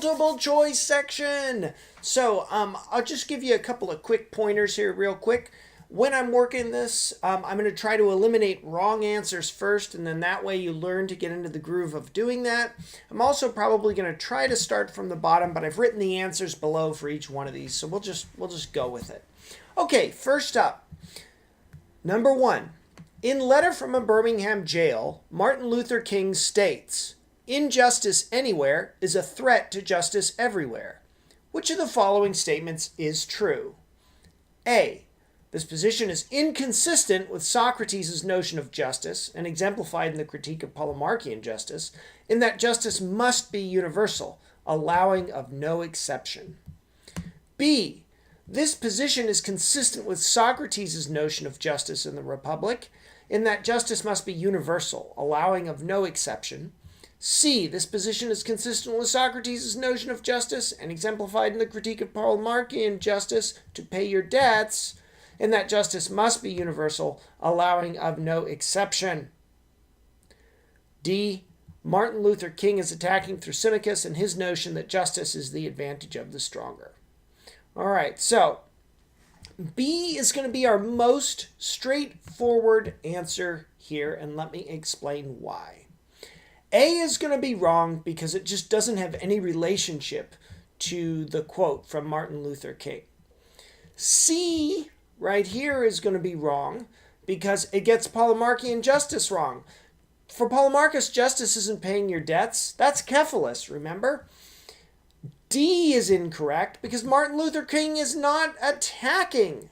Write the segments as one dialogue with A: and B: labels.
A: multiple choice section. So I'll just give you a couple of quick pointers here real quick. When I'm working this, I'm going to try to eliminate wrong answers first, and then that way you learn to get into the groove of doing that. I'm also probably going to try to start from the bottom, but I've written the answers below for each one of these, so we'll just go with it. Okay, first up, number 1. In Letter from a Birmingham Jail, Martin Luther King states, "Injustice anywhere is a threat to justice everywhere." Which of the following statements is true? A. This position is inconsistent with Socrates' notion of justice and exemplified in the Critique of Polemarchian Justice, in that justice must be universal, allowing of no exception. B. This position is consistent with Socrates' notion of justice in the Republic, in that justice must be universal, allowing of no exception. C. This position is consistent with Socrates' notion of justice and exemplified in the Critique of Polemarchian Justice, to pay your debts, in that justice must be universal, allowing of no exception. D. Martin Luther King is attacking Thrasymachus and his notion that justice is the advantage of the stronger. All right, so B is going to be our most straightforward answer here, and let me explain why. A is going to be wrong because it just doesn't have any relationship to the quote from Martin Luther King. C right here is going to be wrong because it gets Polemarchian justice wrong. For Polemarchus, justice isn't paying your debts. That's Cephalus, remember? D is incorrect because Martin Luther King is not attacking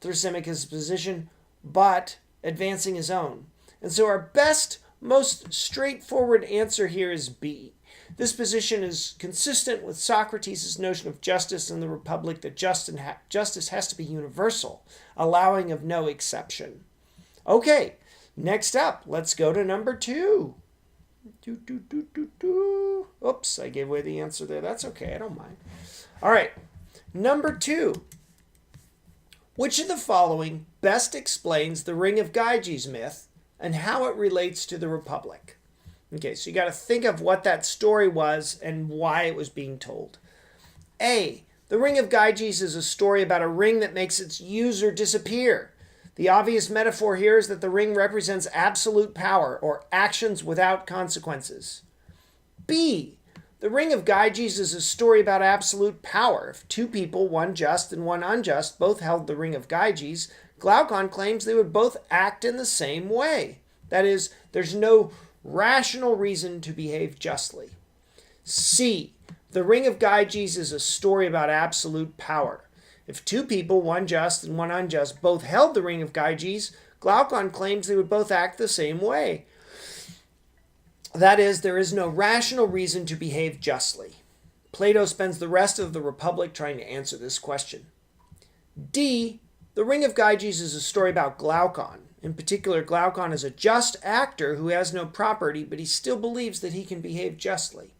A: Thrasymachus' position, but advancing his own. And so our best, most straightforward answer here is B. This position is consistent with Socrates' notion of justice in the Republic, that justice has to be universal, allowing of no exception. Okay, next up, let's go to number 2. Oops, I gave away the answer there. That's okay, I don't mind. All right, number 2. Which of the following best explains the Ring of Gyges myth and how it relates to the Republic? Okay, so you got to think of what that story was and why it was being told. A. The Ring of Gyges is a story about a ring that makes its user disappear. The obvious metaphor here is that the ring represents absolute power, or actions without consequences. B. The Ring of Gyges is a story about absolute power. If two people, one just and one unjust, both held the Ring of Gyges, Glaucon claims they would both act in the same way. That is, there's no rational reason to behave justly. C. The Ring of Gyges is a story about absolute power. If two people, one just and one unjust, both held the Ring of Gyges, Glaucon claims they would both act the same way. That is, there is no rational reason to behave justly. Plato spends the rest of the Republic trying to answer this question. D. The Ring of Gyges is a story about Glaucon. In particular, Glaucon is a just actor who has no property, but he still believes that he can behave justly.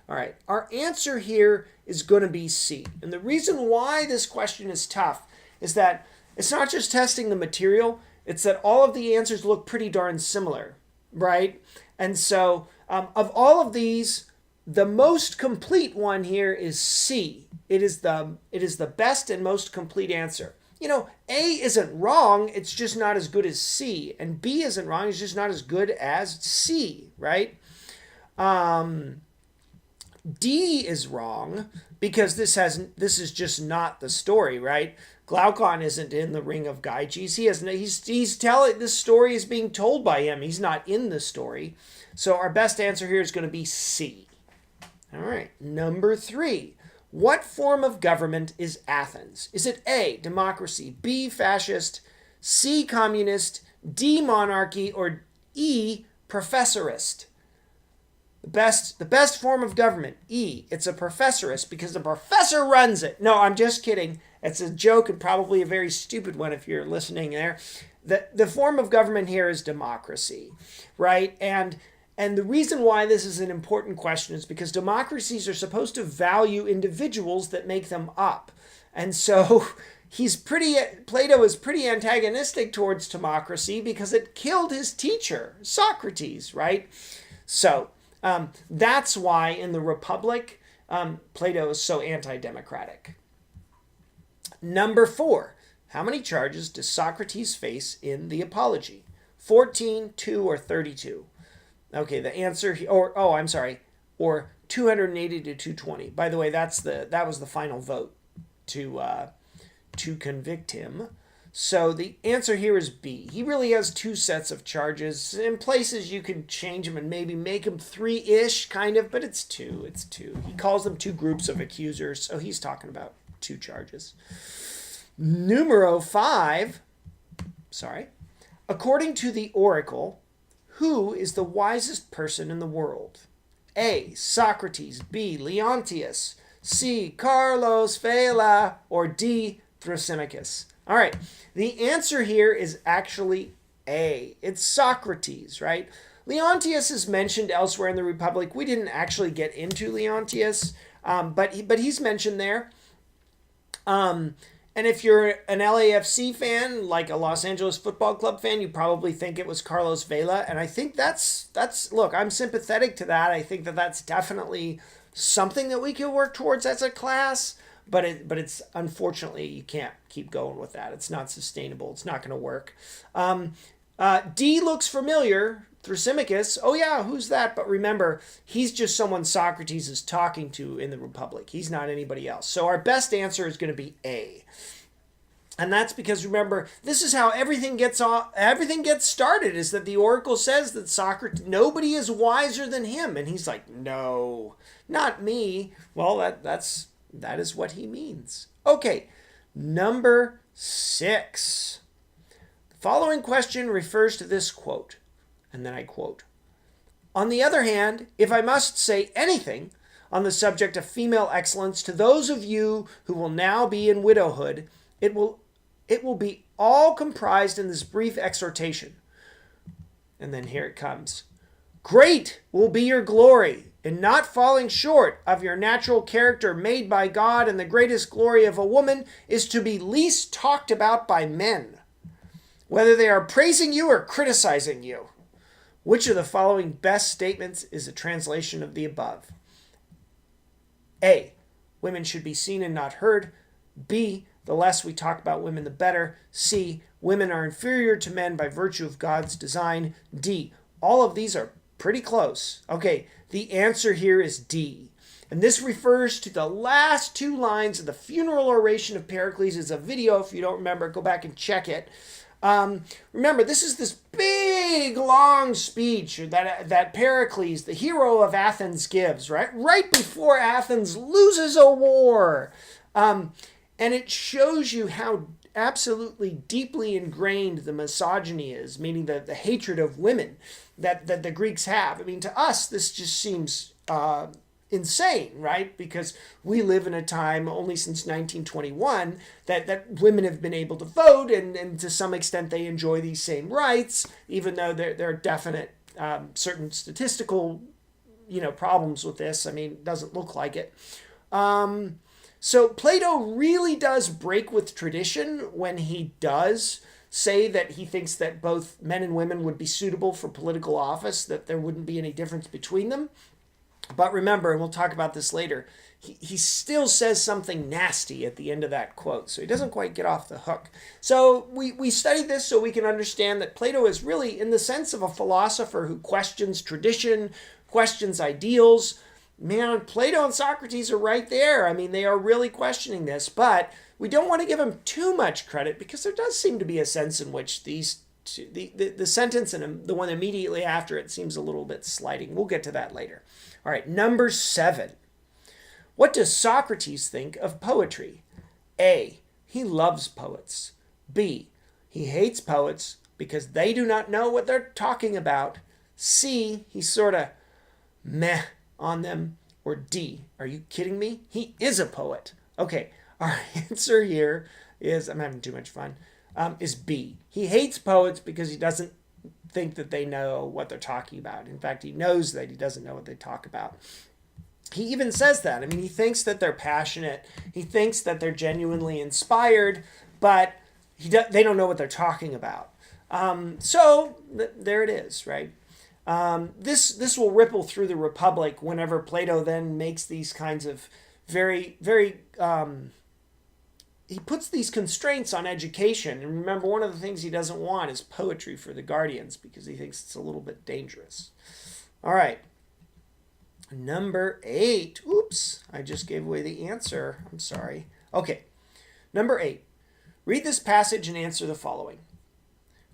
A: All right, our answer here is going to be C. And the reason why this question is tough is that it's not just testing the material, it's that all of the answers look pretty darn similar, right? And so of all of these, the most complete one here is C. It is the best and most complete answer. You know, A isn't wrong, it's just not as good as C. And B isn't wrong, it's just not as good as C, right? D is wrong because this is just not the story, right? Glaucon isn't in the Ring of Gyges. He's telling, this story is being told by him. He's not in the story. So our best answer here is going to be C. All right, number 3. What form of government is Athens? Is it A, democracy, B, fascist, C, communist, D, monarchy, or E, professorist? The best form of government, E. It's a professorist because the professor runs it. No, I'm just kidding. It's a joke and probably a very stupid one if you're listening there. The form of government here is democracy, right? And the reason why this is an important question is because democracies are supposed to value individuals that make them up. And so Plato is pretty antagonistic towards democracy because it killed his teacher, Socrates, right? So that's why in the Republic, Plato is so anti-democratic. Number 4. How many charges does Socrates face in the Apology? 14, 2, or 32? Okay, the answer, or 280 to 220. By the way, that was the final vote to convict him. So the answer here is B. He really has 2 sets of charges. In places you can change them and maybe make them 3-ish, kind of, but it's 2. It's 2. He calls them 2 groups of accusers, so he's talking about 2 charges. Numero 5. According to the oracle, who is the wisest person in the world? A. Socrates. B. Leontius. C. Carlos Vela. Or D. Thrasymachus. All right, the answer here is actually A. It's Socrates, right? Leontius is mentioned elsewhere in the Republic. We didn't actually get into Leontius, but he's mentioned there. And if you're an LAFC fan, like a Los Angeles Football Club fan, you probably think it was Carlos Vela. And I think that's look, I'm sympathetic to that. I think that's definitely something that we can work towards as a class. But it's unfortunately, you can't keep going with that. It's not sustainable. It's not going to work. D looks familiar. Thrasymachus. Oh yeah, who's that? But remember, he's just someone Socrates is talking to in the Republic. He's not anybody else. So our best answer is going to be A. And that's because, remember, this is how everything gets started, is that the oracle says that Socrates, nobody is wiser than him. And he's like, no, not me. Well, that is what he means. Okay, number 6. The following question refers to this quote, and then I quote, "On the other hand, if I must say anything on the subject of female excellence to those of you who will now be in widowhood, it will be all comprised in this brief exhortation." And then here it comes. "Great will be your glory in not falling short of your natural character made by God, and the greatest glory of a woman is to be least talked about by men, whether they are praising you or criticizing you. Which of the following best statements is a translation of the above? A. Women should be seen and not heard. B. The less we talk about women, the better. C. Women are inferior to men by virtue of God's design. D. All of these are pretty close. Okay, the answer here is D. And this refers to the last 2 lines of the funeral oration of Pericles. It's a video. If you don't remember, go back and check it. Remember, this is this big, long speech that Pericles, the hero of Athens, gives, right before Athens loses a war. And it shows you how absolutely deeply ingrained the misogyny is, meaning the hatred of women that the Greeks have. I mean, to us, this just seems insane, right? Because we live in a time only since 1921 that women have been able to vote, and to some extent they enjoy these same rights, even though there are definite certain statistical problems with this. I mean, it doesn't look like it. So Plato really does break with tradition when he does say that he thinks that both men and women would be suitable for political office, that there wouldn't be any difference between them. But remember, and we'll talk about this later, he still says something nasty at the end of that quote, so he doesn't quite get off the hook. So we studied this so we can understand that Plato is really in the sense of a philosopher who questions tradition, questions ideals. Man, Plato and Socrates are right there. I mean, they are really questioning this, but we don't want to give them too much credit because there does seem to be a sense in which these two, the sentence and the one immediately after it seems a little bit slighting. We'll get to that later. All right, number 7. What does Socrates think of poetry? A. He loves poets. B. He hates poets because they do not know what they're talking about. C. He's sort of meh on them. Or D. Are you kidding me? He is a poet. Okay, our answer here is, I'm having too much fun, is B. He hates poets because he doesn't think that they know what they're talking about. In fact, he knows that he doesn't know what they talk about. He even says that. I mean, he thinks that they're passionate. He thinks that they're genuinely inspired, but they don't know what they're talking about. So there it is, right? This will ripple through the Republic whenever Plato then makes these kinds of very, very he puts these constraints on education. And remember, one of the things he doesn't want is poetry for the guardians because he thinks it's a little bit dangerous. All right. Number 8. Oops, I just gave away the answer. I'm sorry. Okay. Number 8. Read this passage and answer the following.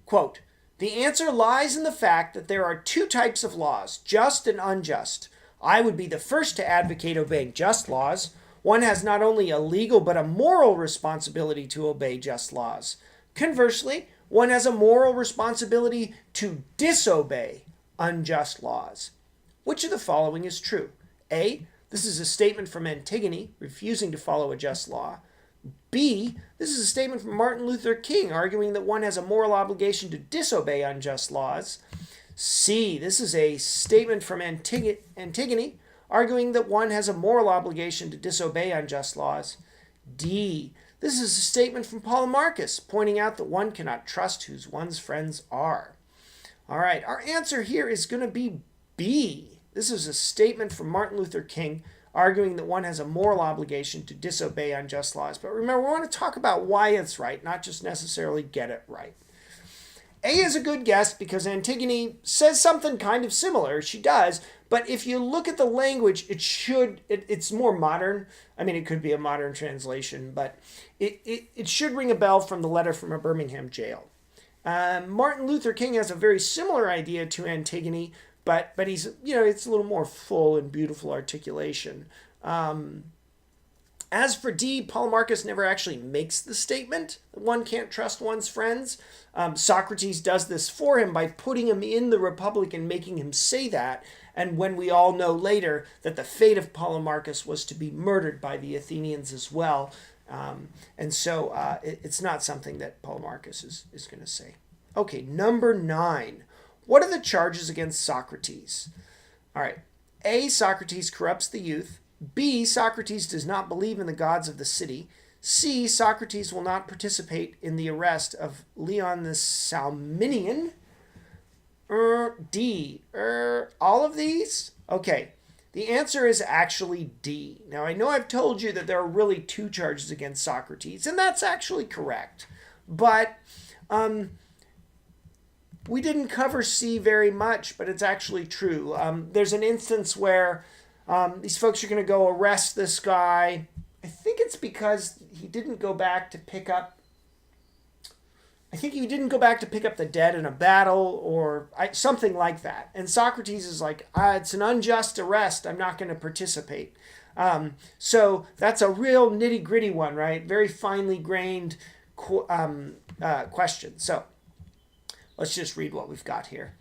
A: Quote, "The answer lies in the fact that there are two types of laws, just and unjust. I would be the first to advocate obeying just laws. One has not only a legal but a moral responsibility to obey just laws. Conversely, one has a moral responsibility to disobey unjust laws. Which of the following is true? A, this is a statement from Antigone, refusing to follow a just law. B, this is a statement from Martin Luther King, arguing that one has a moral obligation to disobey unjust laws. C, this is a statement from Antigone, arguing that one has a moral obligation to disobey unjust laws. D, this is a statement from Polemarchus, pointing out that one cannot trust who one's friends are." All right, our answer here is going to be B. This is a statement from Martin Luther King, arguing that one has a moral obligation to disobey unjust laws. But remember, we want to talk about why it's right, not just necessarily get it right. A is a good guess because Antigone says something kind of similar. She does, but if you look at the language, it's more modern. I mean, it could be a modern translation, but it should ring a bell from the letter from a Birmingham jail. Martin Luther King has a very similar idea to Antigone, but he's, it's a little more full and beautiful articulation. As for D, Polemarchus never actually makes the statement that one can't trust one's friends. Socrates does this for him by putting him in the Republic and making him say that. And when we all know later that the fate of Polemarchus was to be murdered by the Athenians as well. It's not something that Polemarchus is going to say. Okay, number 9. What are the charges against Socrates? All right. A, Socrates corrupts the youth. B, Socrates does not believe in the gods of the city. C, Socrates will not participate in the arrest of Leon the Salminian. D, all of these? Okay, the answer is actually D. Now, I know I've told you that there are really 2 charges against Socrates, and that's actually correct. But we didn't cover C very much, but it's actually true. There's an instance where these folks are going to go arrest this guy. I think it's because he didn't go back to pick up the dead in a battle or something like that. And Socrates is like, it's an unjust arrest. I'm not going to participate. So that's a real nitty gritty one, right? Very finely grained question. So let's just read what we've got here.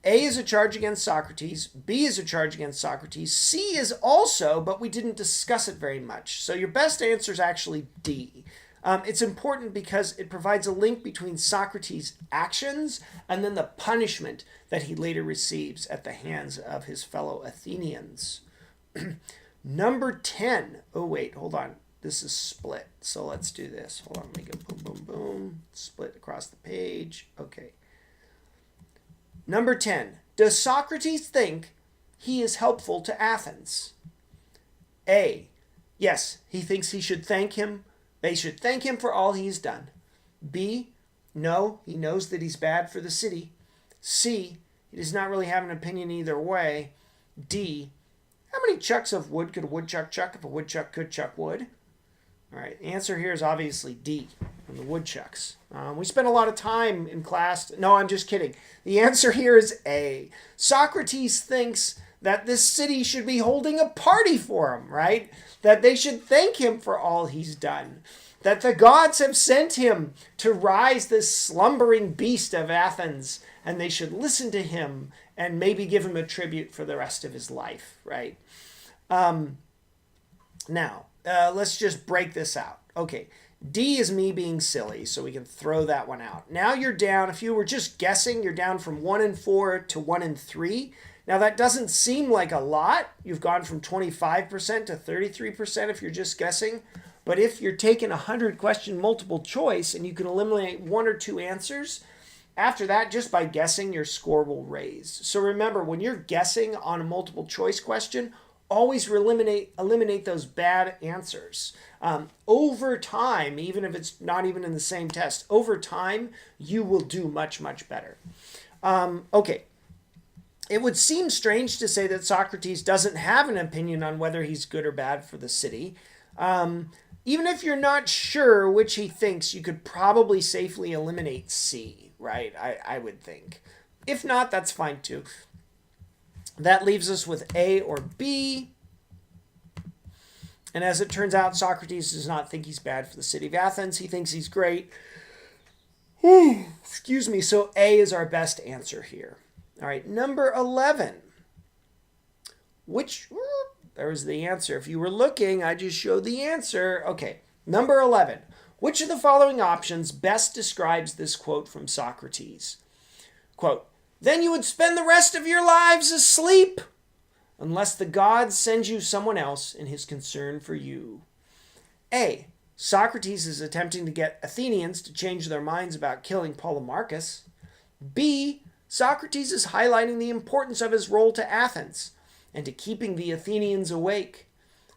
A: A is a charge against Socrates. B is a charge against Socrates. C is also, but we didn't discuss it very much. So your best answer is actually D. It's important because it provides a link between Socrates' actions and then the punishment that he later receives at the hands of his fellow Athenians. Number 10. Oh, wait, hold on. This is split. So let's do this. Hold on, make it boom, boom, boom. Split across the page. Okay. Number 10. Does Socrates think he is helpful to Athens? A. Yes, he thinks they should thank him for all he's done. B. No, he knows that he's bad for the city. C. He does not really have an opinion either way. D. How many chucks of wood could a woodchuck chuck if a woodchuck could chuck wood? All right, the answer here is obviously D, from the woodchucks. We spent a lot of time in class. No, I'm just kidding. The answer here is A. Socrates thinks that this city should be holding a party for him, right? That they should thank him for all he's done. That the gods have sent him to rise this slumbering beast of Athens, and they should listen to him and maybe give him a tribute for the rest of his life, right? Now, let's just break this out. Okay, D is me being silly, so we can throw that one out. Now you're down, if you were just guessing, you're down from 1 and 4 to 1 and 3. Now that doesn't seem like a lot. You've gone from 25% to 33% if you're just guessing. But if you're taking a 100-question multiple choice and you can eliminate 1 or 2 answers, After that, just by guessing, your score will raise. So remember, when you're guessing on a multiple choice question, always eliminate those bad answers. Over time, even if it's not even in the same test, over time, you will do much, much better. Okay. It would seem strange to say that Socrates doesn't have an opinion on whether he's good or bad for the city. Even if you're not sure which he thinks, you could probably safely eliminate C, right? I would think. If not, that's fine too. That leaves us with A or B. And as it turns out, Socrates does not think he's bad for the city of Athens. He thinks he's great. Excuse me. So A is our best answer here. All right, number 11. There's the answer. If you were looking, I just showed the answer. Okay, number 11. Which of the following options best describes this quote from Socrates? Quote, "Then you would spend the rest of your lives asleep, unless the gods send you someone else in his concern for you." A. Socrates is attempting to get Athenians to change their minds about killing Polemarchus. B. Socrates is highlighting the importance of his role to Athens and to keeping the Athenians awake.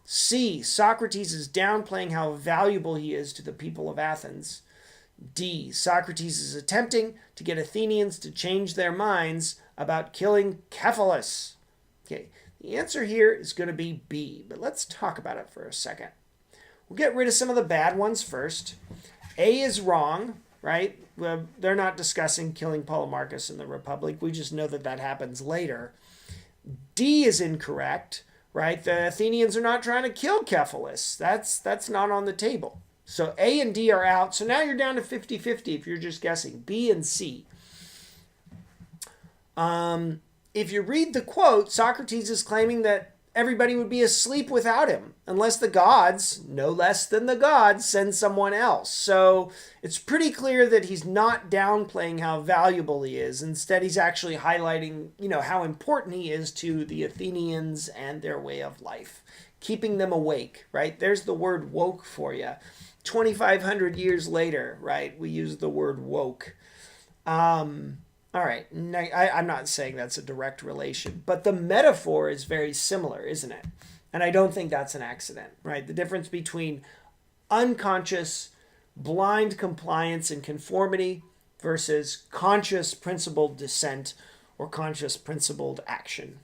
A: C. Socrates is downplaying how valuable he is to the people of Athens. D. Socrates is attempting to get Athenians to change their minds about killing Cephalus. Okay, the answer here is going to be B, but let's talk about it for a second. We'll get rid of some of the bad ones first. A is wrong, right? Well, they're not discussing killing Polemarchus in the Republic. We just know that that happens later. D is incorrect, right? The Athenians are not trying to kill Cephalus. That's not on the table. So A and D are out. So now you're down to 50-50 if you're just guessing. B and C. If you read the quote, Socrates is claiming that everybody would be asleep without him, unless the gods, no less than the gods, send someone else. So it's pretty clear that he's not downplaying how valuable he is. Instead, he's actually highlighting, how important he is to the Athenians and their way of life, keeping them awake, right? There's the word woke for you. 2,500 years later, right? We use the word woke. All right, I'm not saying that's a direct relation, but the metaphor is very similar, isn't it? And I don't think that's an accident, right? The difference between unconscious, blind compliance and conformity versus conscious, principled dissent or conscious, principled action.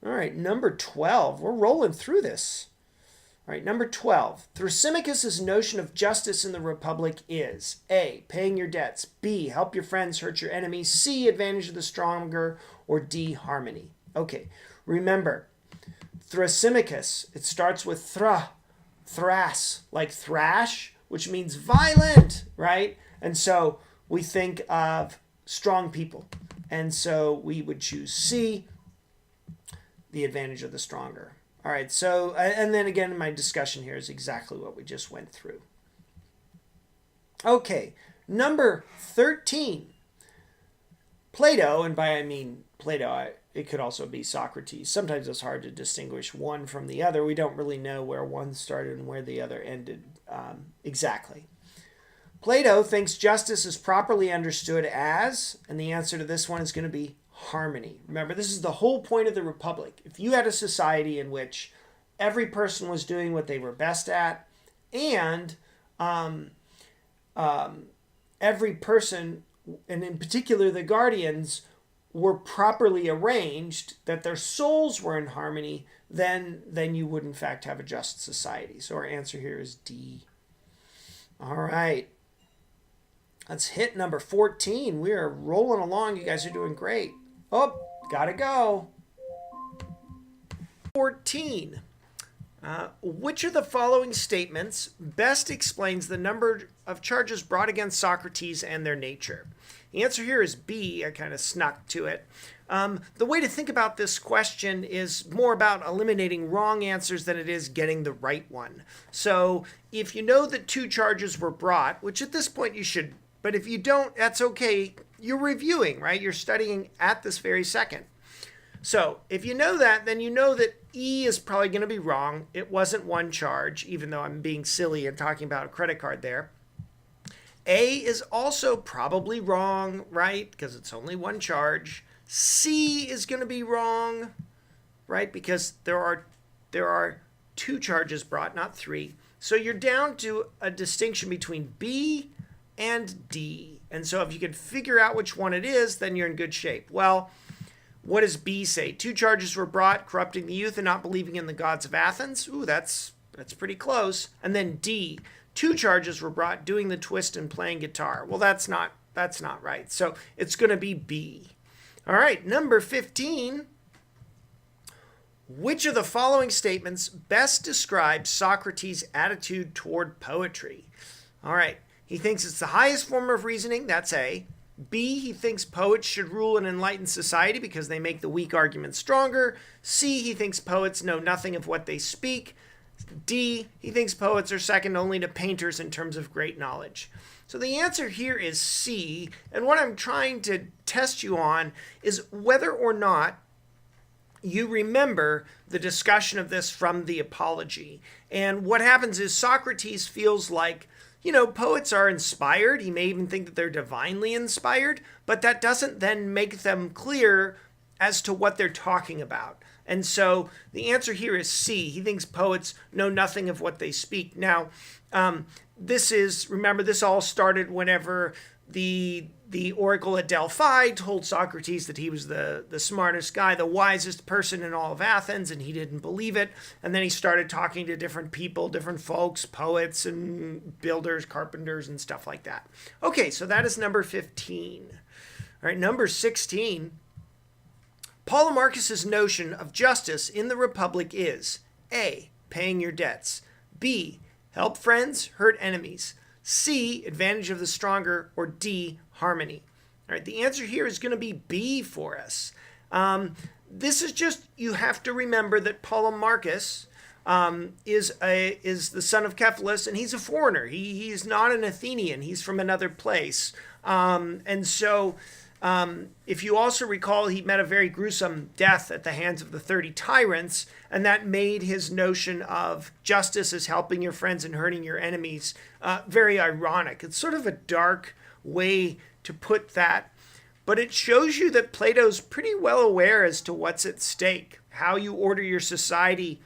A: All right, number 12. We're rolling through this. All right, number 12. Thrasymachus' notion of justice in the Republic is A. Paying your debts. B. Help your friends, hurt your enemies. C. Advantage of the stronger. Or D. Harmony. Okay, remember, Thrasymachus, it starts with thras, like thrash, which means violent, right? And so we think of strong people. And so we would choose C, the advantage of the stronger. All right, so, and then again, my discussion here is exactly what we just went through. Okay, number 13. Plato, and by I mean Plato, it could also be Socrates. Sometimes it's hard to distinguish one from the other. We don't really know where one started and where the other ended exactly. Plato thinks justice is properly understood as, and the answer to this one is going to be harmony. Remember, this is the whole point of the Republic. If you had a society in which every person was doing what they were best at, and every person, and in particular the guardians, were properly arranged, that their souls were in harmony, then you would in fact have a just society. So our answer here is D. All right. Let's hit number 14. We are rolling along. You guys are doing great. Oh, gotta go. 14. Which of the following statements best explains the number of charges brought against Socrates and their nature? The answer here is B. I kind of snuck to it. The way to think about this question is more about eliminating wrong answers than it is getting the right one. So if you know that 2 charges were brought, which at this point you should, but if you don't, that's okay. You're reviewing, right? You're studying at this very second. So if you know that, then you know that E is probably going to be wrong. It wasn't 1 charge, even though I'm being silly and talking about a credit card there. A is also probably wrong, right? Because it's only one charge. C is going to be wrong, right? Because there are two charges brought, not three. So you're down to a distinction between B and D. And so if you can figure out which one it is, then you're in good shape. Well, what does B say? Two charges were brought, corrupting the youth and not believing in the gods of Athens. Ooh, that's pretty close. And then D, two charges were brought, doing the twist and playing guitar. Well, that's not right. So it's going to be B. All right, number 15. Which of the following statements best describes Socrates' attitude toward poetry? All right, he thinks it's the highest form of reasoning. That's A. B, he thinks poets should rule an enlightened society because they make the weak argument stronger. C, he thinks poets know nothing of what they speak. D, he thinks poets are second only to painters in terms of great knowledge. So the answer here is C, and what I'm trying to test you on is whether or not you remember the discussion of this from the Apology. And what happens is Socrates feels like, poets are inspired. He may even think that they're divinely inspired, but that doesn't then make them clear as to what they're talking about. And so the answer here is C. He thinks poets know nothing of what they speak. Now, remember, this all started whenever the oracle at Delphi told Socrates that he was the smartest guy, the wisest person in all of Athens, and he didn't believe it. And then he started talking to different people, different folks, poets and builders, carpenters, and stuff like that. Okay, so that is number 15. All right, number 16. Polemarchus's notion of justice in the Republic is A, paying your debts, B, help friends, hurt enemies, C, advantage of the stronger, or D, harmony. All right, the answer here is going to be B for us. This is just, you have to remember that Polemarchus is the son of Cephalus, and he's a foreigner. He's not an Athenian. He's from another place. And so if you also recall, he met a very gruesome death at the hands of the 30 tyrants, and that made his notion of justice as helping your friends and hurting your enemies very ironic. It's sort of a dark way to put that, but it shows you that Plato's pretty well aware as to what's at stake. How you order your society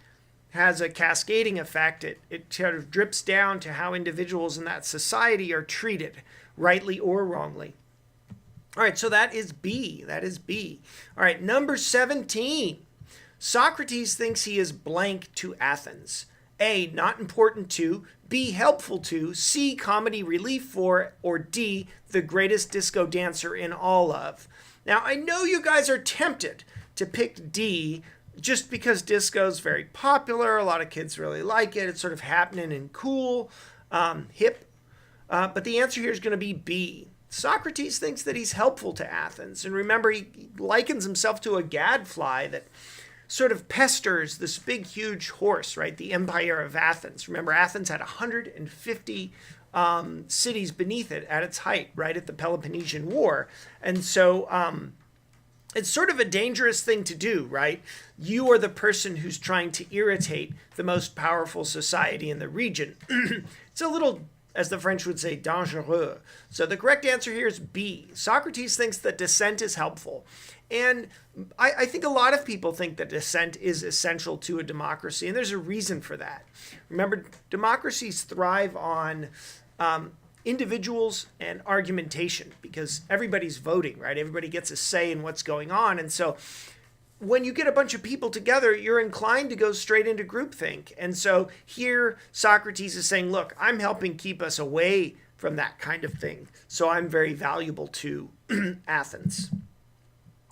A: has a cascading effect. It sort of drips down to how individuals in that society are treated, rightly or wrongly. All right, so that is B. That is B. All right, number 17. Socrates thinks he is blank to Athens. A, not important to. B, helpful to. C, comedy relief for. Or D, the greatest disco dancer in all of. Now, I know you guys are tempted to pick D just because disco is very popular. A lot of kids really like it. It's sort of happening and cool, hip. But the answer here is going to be B. Socrates thinks that he's helpful to Athens. And remember, he likens himself to a gadfly that sort of pesters this big, huge horse, right? The empire of Athens. Remember, Athens had 150 cities beneath it at its height, right at the Peloponnesian War. And so it's sort of a dangerous thing to do, right? You are the person who's trying to irritate the most powerful society in the region. It's a little, as the French would say, dangereux. So the correct answer here is B. Socrates thinks that dissent is helpful. And I think a lot of people think that dissent is essential to a democracy, and there's a reason for that. Remember, democracies thrive on individuals and argumentation because everybody's voting, right? Everybody gets a say in what's going on. And so when you get a bunch of people together, you're inclined to go straight into groupthink. And so here Socrates is saying, look, I'm helping keep us away from that kind of thing. So I'm very valuable to Athens.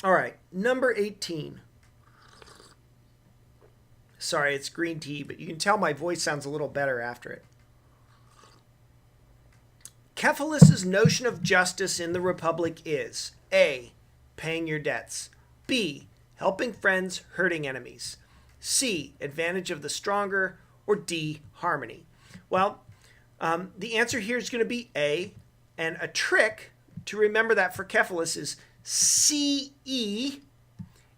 A: All right, number 18. Sorry, it's green tea, but you can tell my voice sounds a little better after it. Cephalus's notion of justice in the Republic is A, paying your debts, B, helping friends, hurting enemies, C, advantage of the stronger, or D, harmony. Well, the answer here is going to be A, and a trick to remember that for Cephalus is CE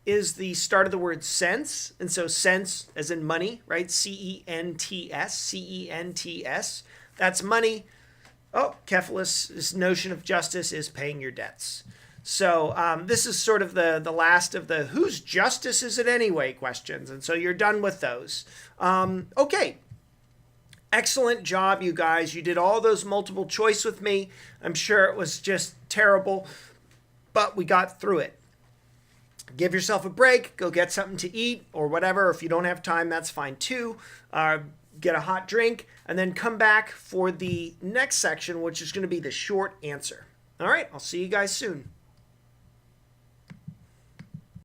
A: is the start of the word cents, and so cents as in money, right? C-E-N-T-S, C-E-N-T-S. That's money. Oh, Cephalus' notion of justice is paying your debts. So this is sort of the last of the whose justice is it anyway questions. And so you're done with those. Okay. Excellent job, you guys. You did all those multiple choice with me. I'm sure it was just terrible, but we got through it. Give yourself a break. Go get something to eat or whatever. If you don't have time, that's fine too. Get a hot drink and then come back for the next section, which is going to be the short answer. All right, I'll see you guys soon.